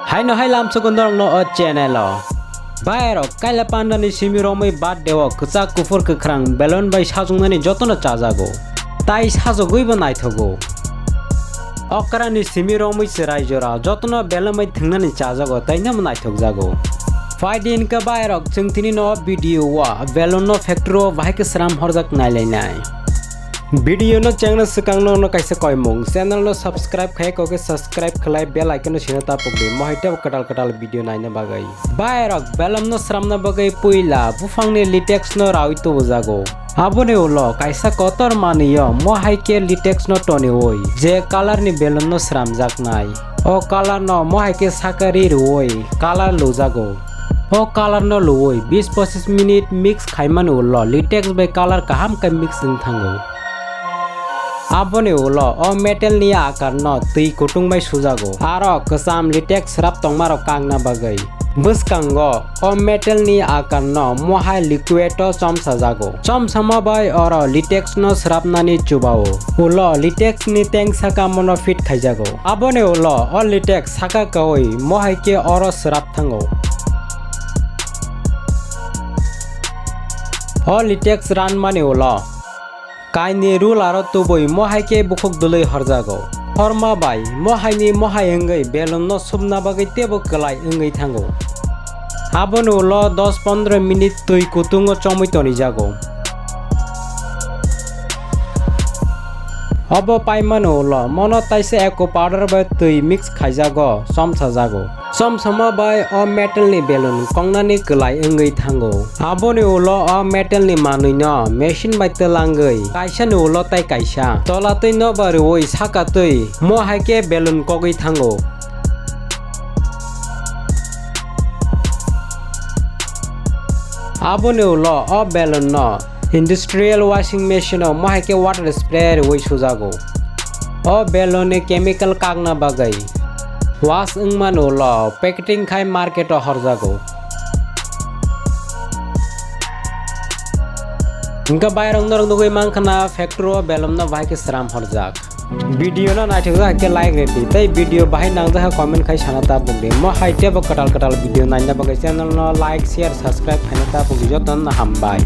Hai no hai lam sukundor no channel. Bahai rok kaila panda ni simiromai bad dewa kutsa kufur kekrang balloon bai sajungnani jotono chajago. Tai sajogoi ba naithogo. Okara ni simiromai serai jora jotono balloon bai thingnani chajago taina naithokjago. Faidin ka bahai rok chungtini no video wa balloon no factory o bahai ke Seram Jak nailai. Video no channel sekang no kaise koimung channel no subscribe khai ko ke subscribe khlai bell icon no sina ta pogde mohita katal video naina bagai bahai rok balloon no Seram na bagai puila bufang ni latex no rawi to bujago abone ulo kaisa kotor maniyo mohai ke latex no toni oi je color ni balloon no Seram Jak nai o color no mohai ke sakari roi color lojago o color no loi 20-25 minute mix khaiman ulo latex by color kaham ka mix thango abone ulo o metal ni akar no tui kutung bai sujago aro kasam latex rap tongmaro kangna bagai buskango o metal ni akar no mohai liquid to sajago sama bai oro latex no srapnani chubao ulo latex ni teng saka mono fit khaijago abone ulo o latex saka koi mohai ke oro srap thango o latex ran mane ulo kaini rule aro tuboi mohai ke bukhok dulai harjago horma bai mohai ni mohai engai balloon no subna bagai tebo kalai engai thango abon ulo 10-15 minute tui kutungo chomoi toni jago abo paiman ulo mono taise eko powder bai tui mix khaijago sajago sama bai o metal ni balloon kongnani kalai engai thango aboni ulo o metal ni manui no machine bai telangai kaisa ni ulo tai kaisa tola tui no bari oi saka tui mohai ke balloon kogoi thango aboni ulo o balloon no industrial washing machine o mohai ke water sprayer oi sujago o balloon ni chemical kagna bagai wash ungman ulo packaging khai market o harjago inka bairong dorong dugoi mangkhana factory o balloon no bahai ke Seram Jak video no naithokja ke like reti tai video bahai nangja comment khai sanata bugde mo haite bo katal video naina bagai channel no like share subscribe khaina ta bugdi joton hambai